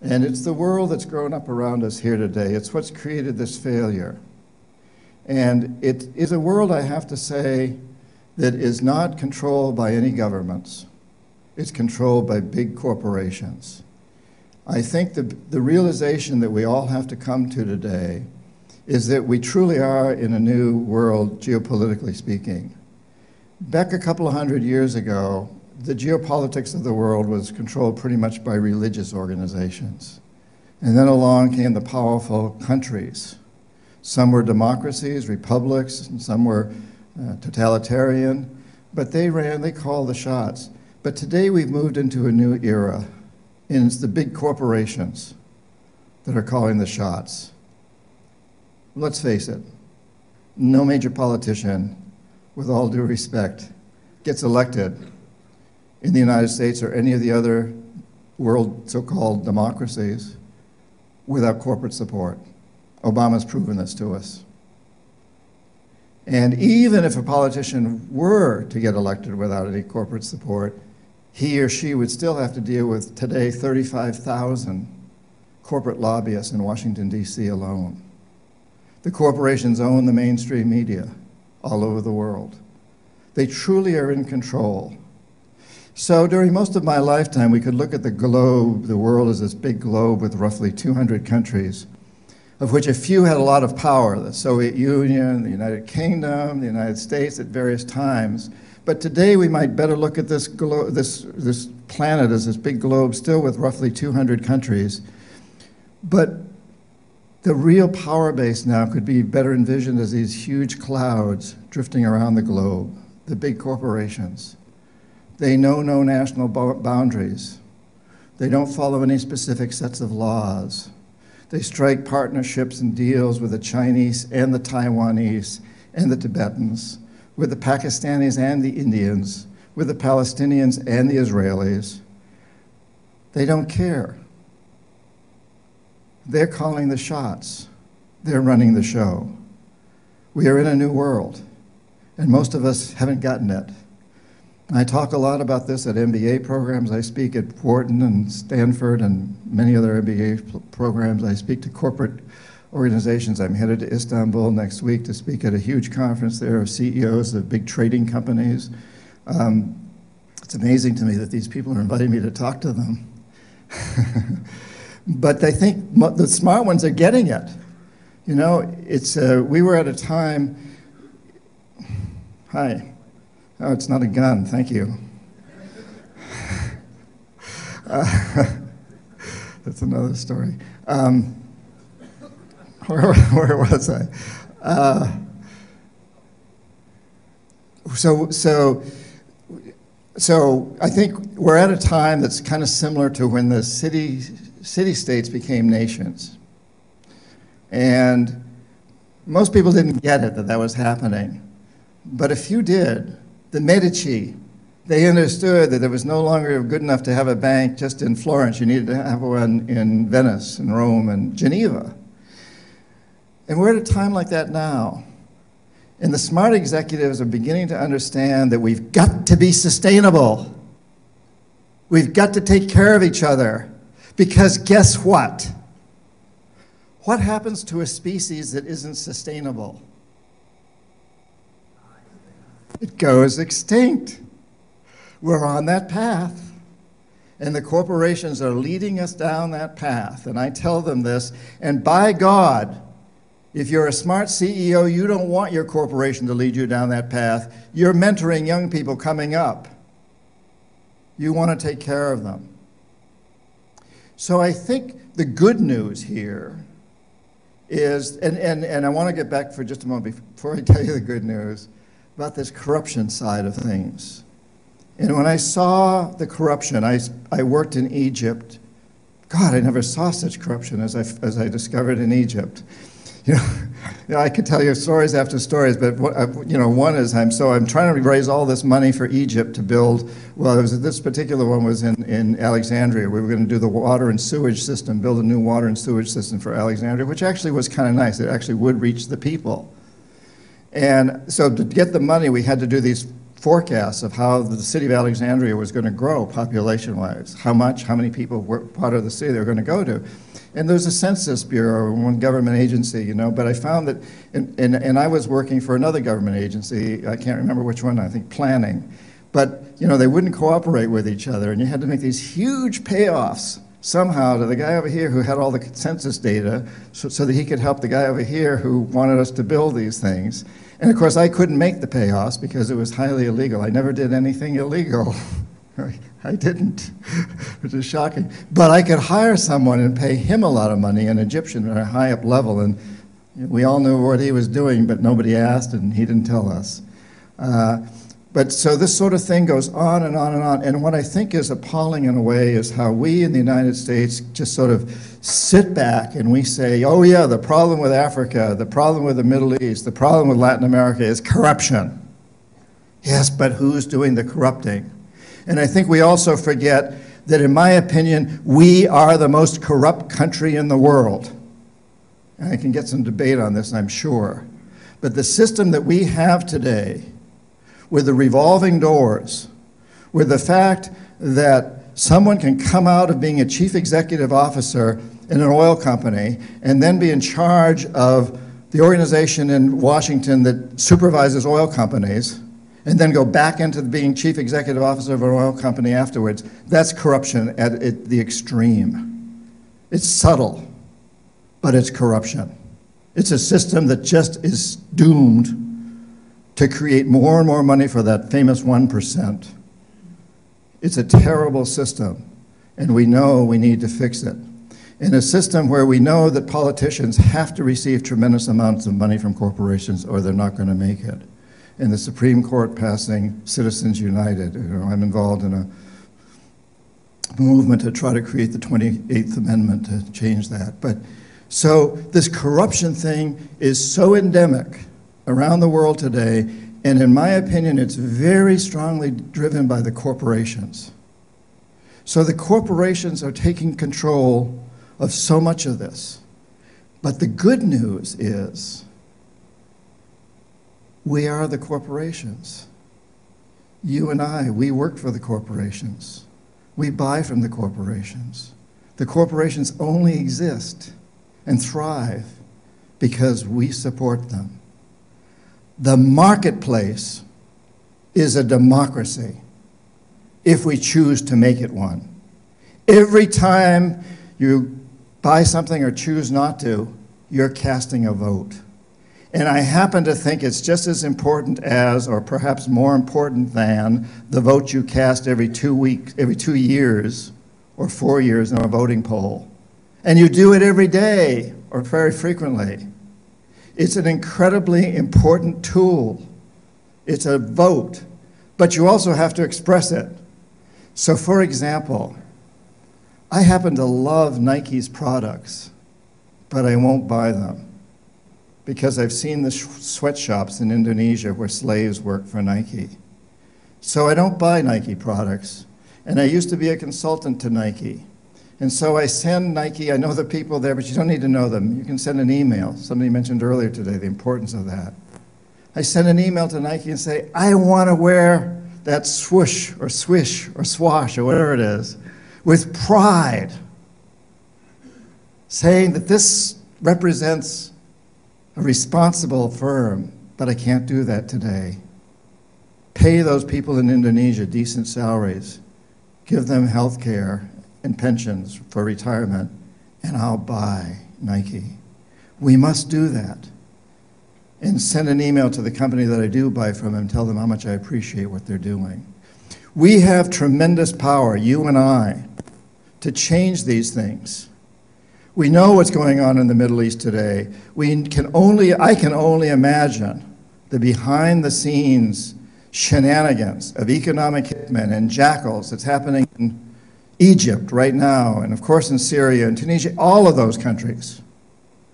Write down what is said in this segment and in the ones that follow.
And it's the world that's grown up around us here today. It's what's created this failure. And it is a world, I have to say, that is not controlled by any governments. It's controlled by big corporations. I think the realization that we all have to come to today is that we truly are in a new world, geopolitically speaking. Back a couple of hundred years ago, the geopolitics of the world was controlled pretty much by religious organizations. And then along came the powerful countries. Some were democracies, republics, and some were totalitarian, but they called the shots. But today we've moved into a new era, and it's the big corporations that are calling the shots. Let's face it, no major politician, with all due respect, gets elected in the United States or any of the other world so-called democracies without corporate support. Obama's proven this to us. And even if a politician were to get elected without any corporate support, he or she would still have to deal with today 35,000 corporate lobbyists in Washington, D.C. alone. The corporations own the mainstream media all over the world. They truly are in control. So during most of my lifetime, we could look at the globe. The world is this big globe with roughly 200 countries, of which a few had a lot of power: the Soviet Union, the United Kingdom, the United States at various times. But today we might better look at this planet as this big globe still with roughly 200 countries. But the real power base now could be better envisioned as these huge clouds drifting around the globe, the big corporations. They know no national boundaries. They don't follow any specific sets of laws. They strike partnerships and deals with the Chinese and the Taiwanese and the Tibetans, with the Pakistanis and the Indians, with the Palestinians and the Israelis. They don't care. They're calling the shots. They're running the show. We are in a new world, and most of us haven't gotten it. I talk a lot about this at MBA programs. I speak at Wharton and Stanford and many other MBA programs. I speak to corporate organizations. I'm headed to Istanbul next week to speak at a huge conference there of CEOs of big trading companies. It's amazing to me that these people are inviting me to talk to them. But I think the smart ones are getting it. You know, we were at a time, hi. Oh, it's not a gun, thank you. That's another story. Where was I? So I think we're at a time that's kind of similar to when the city-states became nations. And most people didn't get it, that was happening. But a few did. The Medici, they understood that it was no longer good enough to have a bank just in Florence. You needed to have one in Venice and Rome and Geneva. And we're at a time like that now. And the smart executives are beginning to understand that we've got to be sustainable. We've got to take care of each other. Because guess what? What happens to a species that isn't sustainable? It goes extinct. We're on that path. And the corporations are leading us down that path. And I tell them this, and by God, if you're a smart CEO, you don't want your corporation to lead you down that path. You're mentoring young people coming up. You want to take care of them. So I think the good news here is, and I want to get back for just a moment before I tell you the good news, about this corruption side of things. And when I saw the corruption, I worked in Egypt. God, I never saw such corruption as I discovered in Egypt. You know, I could tell you stories after stories, but one is I'm trying to raise all this money for Egypt to build. Well, this particular one was in Alexandria. We were going to do the water and sewage system, build a new water and sewage system for Alexandria, which actually was kind of nice. It actually would reach the people. And so to get the money, we had to do these forecasts of how the city of Alexandria was going to grow population-wise, how much, how many people were part of the city they were going to go to. And there's a census bureau, one government agency, you know, but I found that, and I was working for another government agency, I can't remember which one, I think planning, but, you know, they wouldn't cooperate with each other, and you had to make these huge payoffs somehow to the guy over here who had all the census data so that he could help the guy over here who wanted us to build these things. And of course, I couldn't make the payoffs because it was highly illegal. I never did anything illegal. I didn't, which is shocking. But I could hire someone and pay him a lot of money, an Egyptian at a high up level, and we all knew what he was doing, but nobody asked and he didn't tell us. But so this sort of thing goes on and on and on. And what I think is appalling in a way is how we in the United States just sort of sit back and we say, oh yeah, the problem with Africa, the problem with the Middle East, the problem with Latin America is corruption. Yes, but who's doing the corrupting? And I think we also forget that, in my opinion, we are the most corrupt country in the world. And I can get some debate on this, I'm sure. But the system that we have today, with the revolving doors, with the fact that someone can come out of being a chief executive officer in an oil company and then be in charge of the organization in Washington that supervises oil companies, and then go back into being chief executive officer of an oil company afterwards, that's corruption at the extreme. It's subtle, but it's corruption. It's a system that just is doomed to create more and more money for that famous 1%. It's a terrible system, and we know we need to fix it. In a system where we know that politicians have to receive tremendous amounts of money from corporations or they're not going to make it. In the Supreme Court passing Citizens United, you know, I'm involved in a movement to try to create the 28th Amendment to change that. But so this corruption thing is so endemic around the world today, and in my opinion, it's very strongly driven by the corporations. So the corporations are taking control of so much of this. But the good news is, we are the corporations. You and I, we work for the corporations. We buy from the corporations. The corporations only exist and thrive because we support them. The marketplace is a democracy if we choose to make it one. Every time you buy something or choose not to, you're casting a vote. And I happen to think it's just as important as, or perhaps more important than, the vote you cast every 2 years or 4 years in a voting poll. And you do it every day or very frequently. It's an incredibly important tool. It's a vote, but you also have to express it. So for example, I happen to love Nike's products, but I won't buy them, because I've seen the sweatshops in Indonesia where slaves work for Nike. So I don't buy Nike products. And I used to be a consultant to Nike. And so I send Nike, I know the people there, but you don't need to know them. You can send an email. Somebody mentioned earlier today the importance of that. I send an email to Nike and say, I want to wear that swoosh or swish or swash or whatever it is with pride, saying that this represents a responsible firm, but I can't do that today. Pay those people in Indonesia decent salaries, give them health care and pensions for retirement, and I'll buy Nike. We must do that. And send an email to the company that I do buy from and tell them how much I appreciate what they're doing. We have tremendous power, you and I, to change these things. We know what's going on in the Middle East today. I can only imagine the behind-the-scenes shenanigans of economic hitmen and jackals that's happening in Egypt right now, and of course in Syria and Tunisia, all of those countries.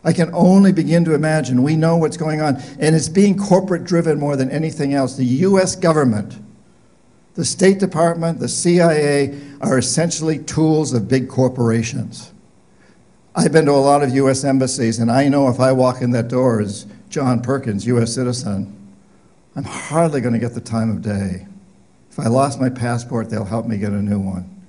I can only begin to imagine. We know what's going on, and it's being corporate-driven more than anything else. The U.S. government, the State Department, the CIA are essentially tools of big corporations. I've been to a lot of U.S. embassies, and I know if I walk in that door as John Perkins, U.S. citizen, I'm hardly going to get the time of day. If I lost my passport, they'll help me get a new one.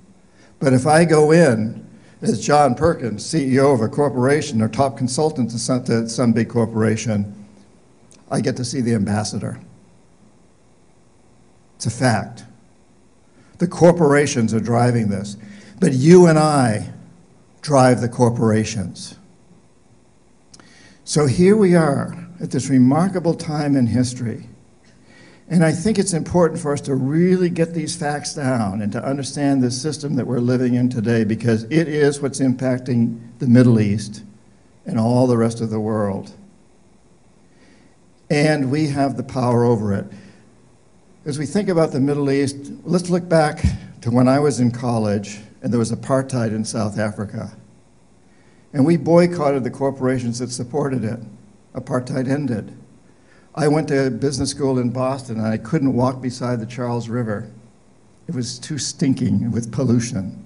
But if I go in as John Perkins, CEO of a corporation or top consultant to some big corporation, I get to see the ambassador. It's a fact. The corporations are driving this, but you and I drive the corporations. So here we are at this remarkable time in history. And I think it's important for us to really get these facts down and to understand the system that we're living in today, because it is what's impacting the Middle East and all the rest of the world. And we have the power over it. As we think about the Middle East, let's look back to when I was in college and there was apartheid in South Africa. And we boycotted the corporations that supported it. Apartheid ended. I went to business school in Boston and I couldn't walk beside the Charles River. It was too stinking with pollution.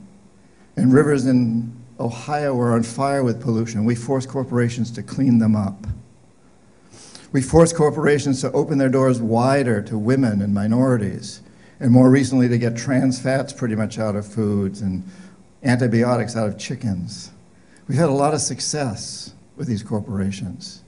And rivers in Ohio were on fire with pollution. We forced corporations to clean them up. We forced corporations to open their doors wider to women and minorities, and more recently to get trans fats pretty much out of foods and antibiotics out of chickens. We've had a lot of success with these corporations.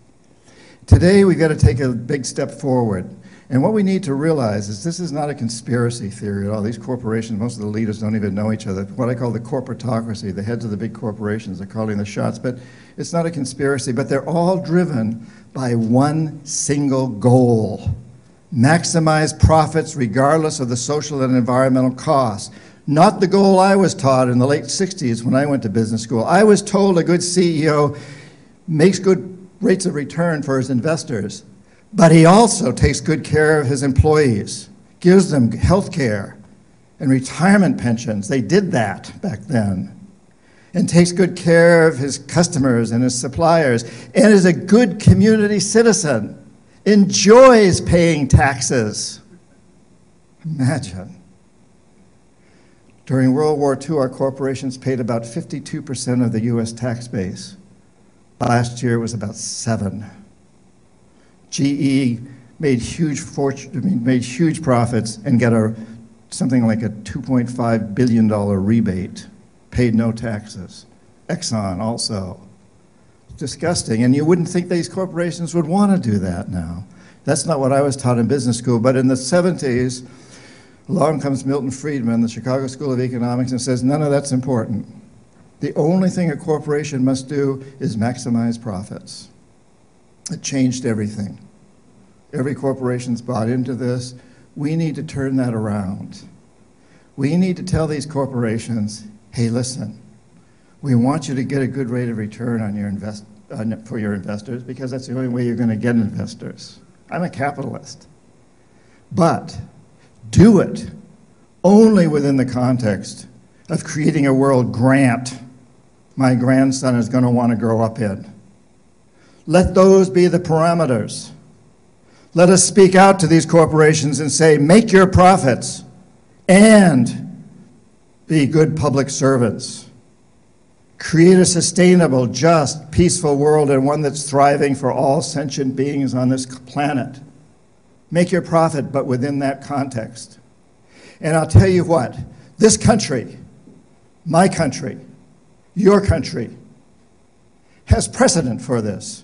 Today, we've got to take a big step forward. And what we need to realize is this is not a conspiracy theory at all. These corporations, most of the leaders don't even know each other. What I call the corporatocracy, the heads of the big corporations are calling the shots. But it's not a conspiracy, but they're all driven by one single goal: maximize profits regardless of the social and environmental costs. Not the goal I was taught in the late 60s when I went to business school. I was told a good CEO makes good rates of return for his investors, but he also takes good care of his employees, gives them health care and retirement pensions. They did that back then. And takes good care of his customers and his suppliers, and is a good community citizen, enjoys paying taxes. Imagine. During World War II, our corporations paid about 52% of the US tax base. Last year it was about 7%. GE made huge profits and got something like a $2.5 billion rebate, paid no taxes. Exxon also. Disgusting, and you wouldn't think these corporations would want to do that now. That's not what I was taught in business school, but in the 70s, along comes Milton Friedman, the Chicago School of Economics, and says none of that's important. The only thing a corporation must do is maximize profits. It changed everything. Every corporation's bought into this. We need to turn that around. We need to tell these corporations, hey, listen, we want you to get a good rate of return on your for your investors, because that's the only way you're going to get investors. I'm a capitalist. But do it only within the context of creating a world Grant, my grandson, is going to want to grow up in. Let those be the parameters. Let us speak out to these corporations and say, make your profits and be good public servants. Create a sustainable, just, peaceful world, and one that's thriving for all sentient beings on this planet. Make your profit, but within that context. And I'll tell you what, this country, my country, your country, has precedent for this.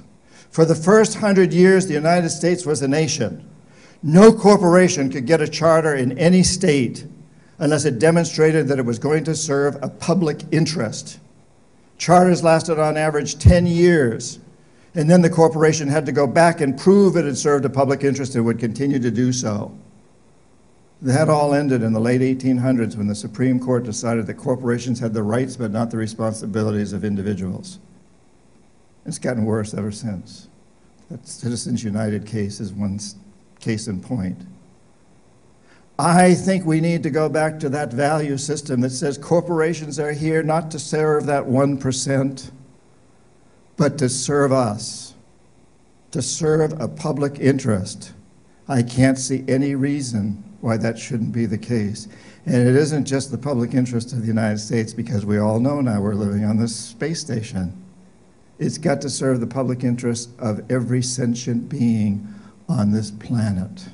For the first 100 years, the United States was a nation. No corporation could get a charter in any state unless it demonstrated that it was going to serve a public interest. Charters lasted on average 10 years, and then the corporation had to go back and prove it had served a public interest and would continue to do so. That all ended in the late 1800s when the Supreme Court decided that corporations had the rights but not the responsibilities of individuals. It's gotten worse ever since. That Citizens United case is one case in point. I think we need to go back to that value system that says corporations are here not to serve that 1%, but to serve us, to serve a public interest. I can't see any reason why that shouldn't be the case. And it isn't just the public interest of the United States, because we all know now we're living on this space station. It's got to serve the public interest of every sentient being on this planet.